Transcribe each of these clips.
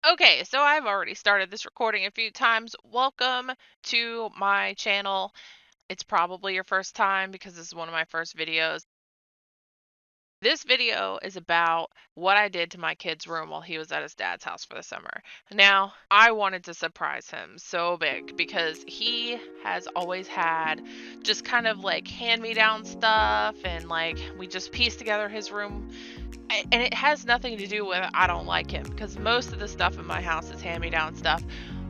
Okay, so I've already started this recording a few times. Welcome to my channel. It's probably your first time because this is one of my first videos. This video is about what I did to my kid's room while he was at his dad's house for the summer. Now, I wanted to surprise him so big because he has always had just kind of like hand-me-down stuff, and like we just pieced together his room. And it has nothing to do with I don't like him, because most of the stuff in my house is hand-me-down stuff.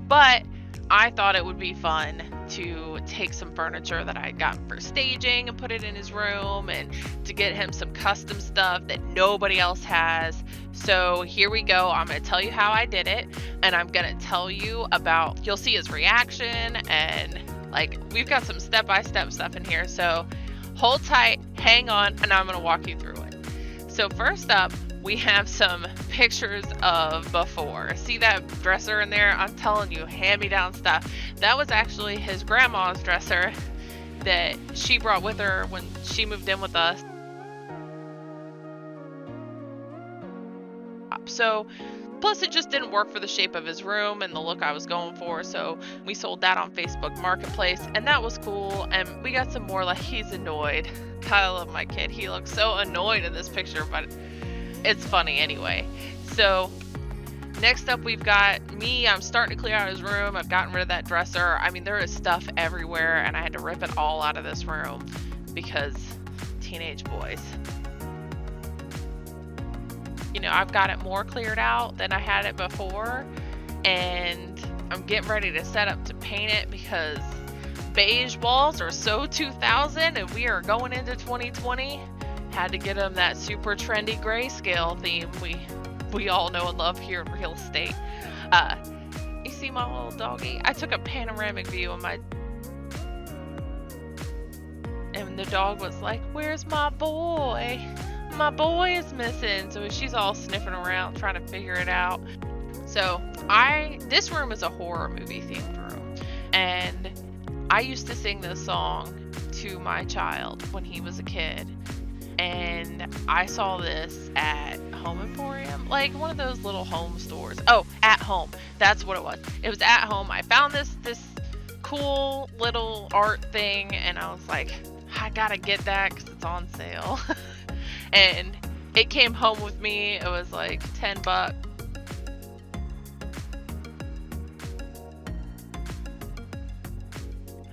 But I thought it would be fun to take some furniture that I had gotten for staging and put it in his room, and to get him some custom stuff that nobody else has. So here we go. I'm going to tell you how I did it, and I'm going to tell you about, you'll see his reaction, and like we've got some step-by-step stuff in here. So hold tight, hang on, and I'm going to walk you through it. So first up, we have some pictures of before. See that dresser in there? I'm telling you, hand-me-down stuff. That was actually his grandma's dresser that she brought with her when she moved in with us. So, plus it just didn't work for the shape of his room and the look I was going for, so we sold that on Facebook Marketplace, and that was cool. And we got some more, like, he's annoyed. God, I love my kid. He looks so annoyed in this picture, but it's funny anyway. So next up, we've got me. I'm starting to clear out his room. I've gotten rid of that dresser. I mean, there is stuff everywhere, and I had to rip it all out of this room because teenage boys. You know, I've got it more cleared out than I had it before, and I'm getting ready to set up to paint it because beige walls are so 2000 and we are going into 2020. Had to get them that super trendy grayscale theme we all know and love here in real estate. You see my little doggy? I took a panoramic view of and the dog was like, "Where's my boy? My boy is missing." So she's all sniffing around trying to figure it out. So this room is a horror movie themed room, and I used to sing this song to my child when he was a kid, and I saw this at Home Emporium, like one of those little home stores. Oh, At Home. That's what it was. It was At Home. I found this cool little art thing, and I was like, I gotta get that because it's on sale. And it came home with me. It was like $10.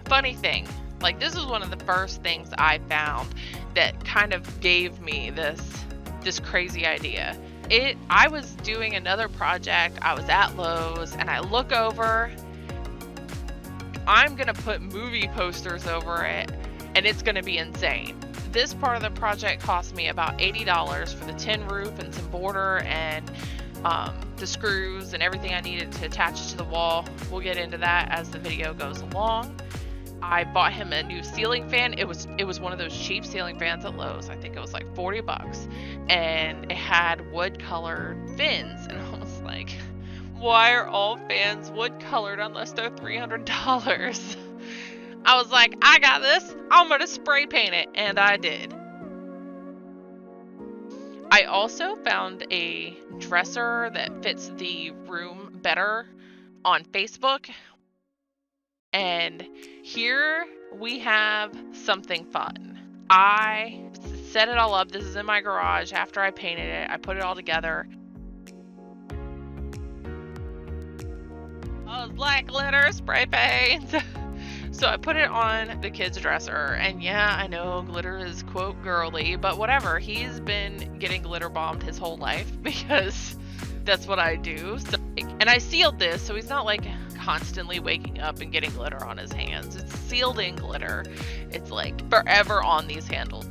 Funny thing, like this is one of the first things I found that kind of gave me this crazy idea. I was doing another project. I was at Lowe's, and I look over. I'm gonna put movie posters over it, and it's gonna be insane. This part of the project cost me about $80 for the tin roof and some border and the screws and everything I needed to attach it to the wall. We'll get into that as the video goes along. I bought him a new ceiling fan. It was one of those cheap ceiling fans at Lowe's. I think it was like $40, and it had wood colored fins, and I was like, why are all fans wood colored unless they're $300? I was like, I got this. I'm gonna spray paint it, and I did. I also found a dresser that fits the room better on Facebook. And here we have something fun. I set it all up. This is in my garage after I painted it. I put it all together. Oh, black glitter spray paint. So I put it on the kid's dresser, and yeah, I know glitter is quote girly, but whatever. He's been getting glitter bombed his whole life because that's what I do. So, and I sealed this, so he's not like constantly waking up and getting glitter on his hands. It's sealed in glitter. It's like forever on these handles.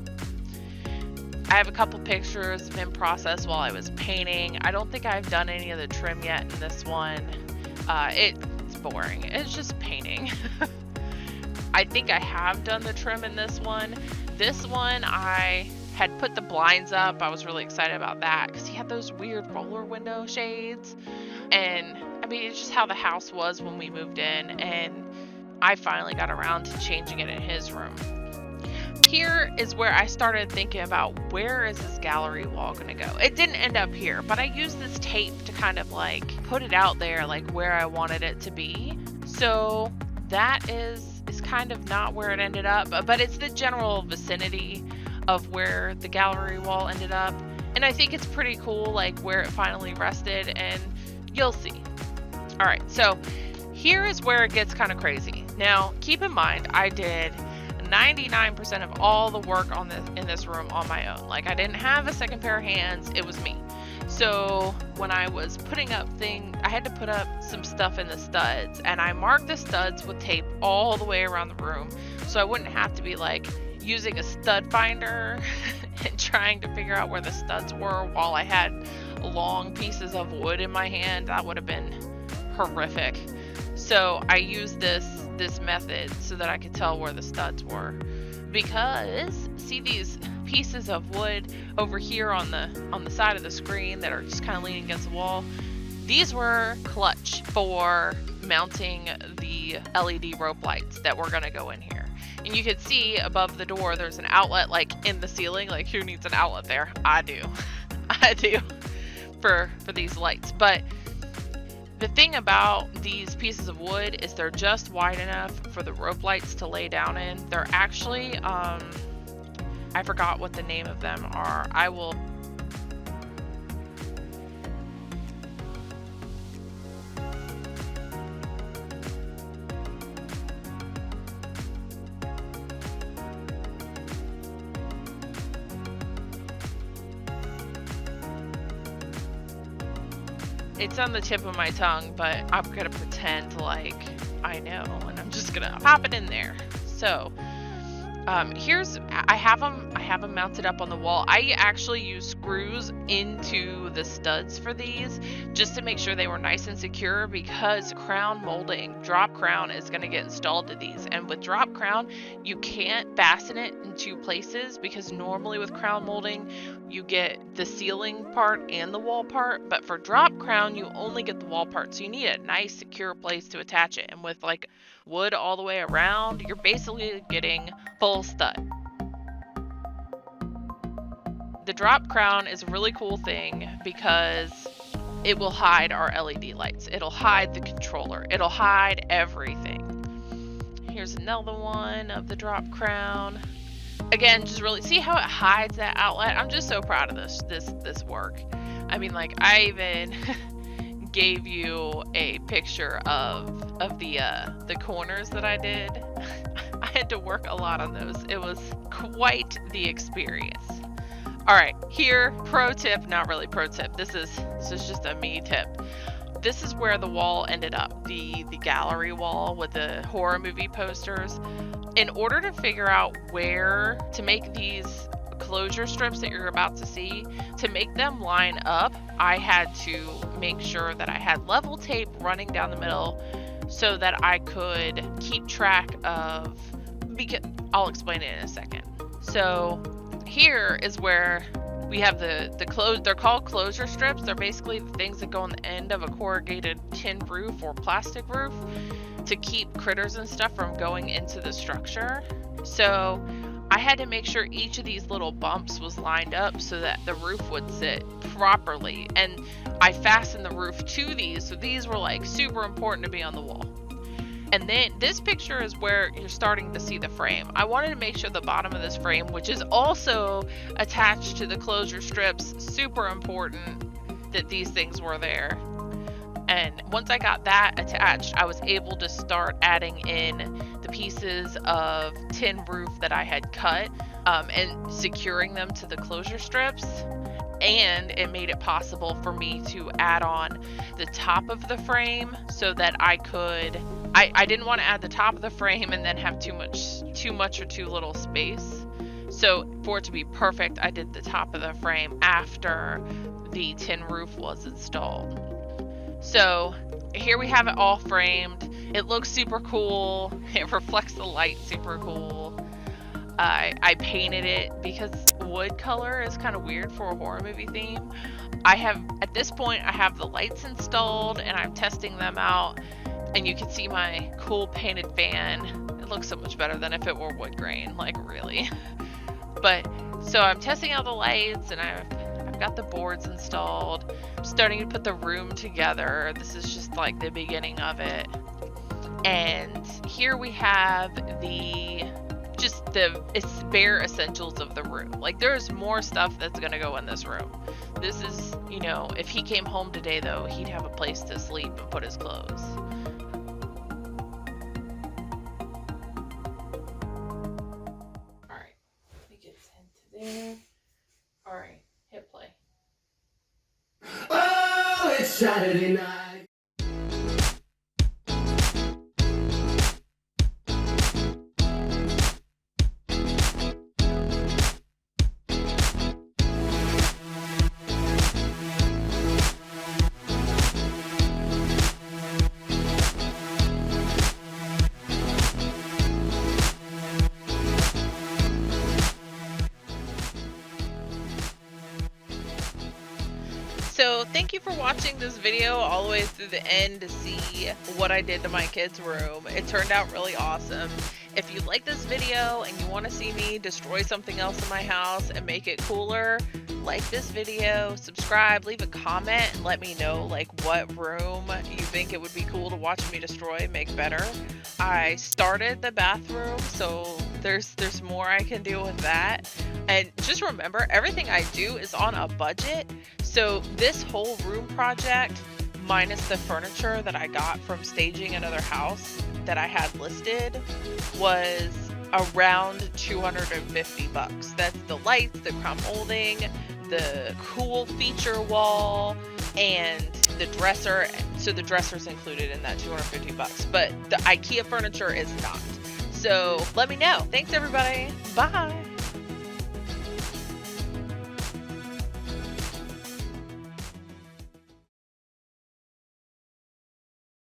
I have a couple pictures in process while I was painting. I don't think I've done any of the trim yet in this one. It's boring. It's just painting. I think I have done the trim in this one. This one, I had put the blinds up. I was really excited about that because he had those weird roller window shades. And I mean, it's just how the house was when we moved in, and I finally got around to changing it in his room. here is where I started thinking about, where is this gallery wall gonna go? It didn't end up here, but I used this tape to kind of like put it out there, like where I wanted it to be. So that is kind of not where it ended up, but it's the general vicinity of where the gallery wall ended up. And I think it's pretty cool, like where it finally rested, and you'll see. All right, so here is where it gets kind of crazy. Now, keep in mind, I did 99% of all the work in this room on my own. Like, I didn't have a second pair of hands, it was me. So when I was putting up I had to put up some stuff in the studs, and I marked the studs with tape all the way around the room, so I wouldn't have to be like using a stud finder and trying to figure out where the studs were while I had long pieces of wood in my hand. That would have been horrific. So I used this method so that I could tell where the studs were, because see these pieces of wood over here on the side of the screen that are just kind of leaning against the wall? These were clutch for mounting the LED rope lights that were going to go in here. And you can see above the door there's an outlet like in the ceiling. Like, who needs an outlet there? I do. I do for these lights. But the thing about these pieces of wood is they're just wide enough for the rope lights to lay down in. They're actually I forgot what the name of them are. It's on the tip of my tongue, but I'm gonna pretend like I know, and I'm just gonna pop it in there. So I have them mounted up on the wall. I actually use screws into the studs for these just to make sure they were nice and secure, because crown molding, drop crown, is going to get installed to these. And with drop crown, you can't fasten it in two places, because normally with crown molding you get the ceiling part and the wall part, but for drop crown you only get the wall part. So you need a nice secure place to attach it, and with like wood all the way around, you're basically getting full stud. The drop crown is a really cool thing because it will hide our LED lights. It'll hide the controller. It'll hide everything. Here's another one of the drop crown. Again, just really see how it hides that outlet. I'm just so proud of this work. I mean, like, I even gave you a picture of the corners that I did. I had to work a lot on those. It was quite the experience. All right, here, pro tip, not really pro tip. This is just a me tip. This is where the wall ended up, the gallery wall with the horror movie posters. In order to figure out where to make these closure strips that you're about to see, to make them line up, I had to make sure that I had level tape running down the middle so that I could keep track of, because I'll explain it in a second. So here is where we have they're called closure strips. They're basically the things that go on the end of a corrugated tin roof or plastic roof to keep critters and stuff from going into the structure. So I had to make sure each of these little bumps was lined up so that the roof would sit properly. And I fastened the roof to these, so these were like super important to be on the wall. And then this picture is where you're starting to see the frame. I wanted to make sure the bottom of this frame, which is also attached to the closure strips, super important that these things were there. And once I got that attached, I was able to start adding in the pieces of tin roof that I had cut and securing them to the closure strips. And it made it possible for me to add on the top of the frame so that I didn't want to add the top of the frame and then have too much or too little space. So for it to be perfect, I did the top of the frame after the tin roof was installed. So here we have it all framed. It looks super cool. It reflects the light super cool. I painted it because wood color is kind of weird for a horror movie theme. At this point, I have the lights installed and I'm testing them out. And you can see my cool painted fan. It looks so much better than if it were wood grain, like really. But so I'm testing out the lights, and I've got the boards installed. I'm starting to put the room together. This is just like the beginning of it. And here we have the bare essentials of the room. Like, there's more stuff that's gonna go in this room. This is, you know, if he came home today though, he'd have a place to sleep and put his clothes. Alright, let me get into there. Alright, hit play. Oh, it's Saturday night. So thank you for watching this video all the way through the end to see what I did to my kids' room. It turned out really awesome. If you like this video and you want to see me destroy something else in my house and make it cooler, like this video, subscribe, leave a comment, and let me know like what room you think it would be cool to watch me destroy, make better. I started the bathroom, so there's more I can do with that. And just remember, everything I do is on a budget. So this whole room project, minus the furniture that I got from staging another house that I had listed, was around 250 bucks. That's the lights, the crown molding, the cool feature wall, and the dresser. So the dresser's included in that 250 bucks, but the IKEA furniture is not. So let me know. Thanks everybody. Bye.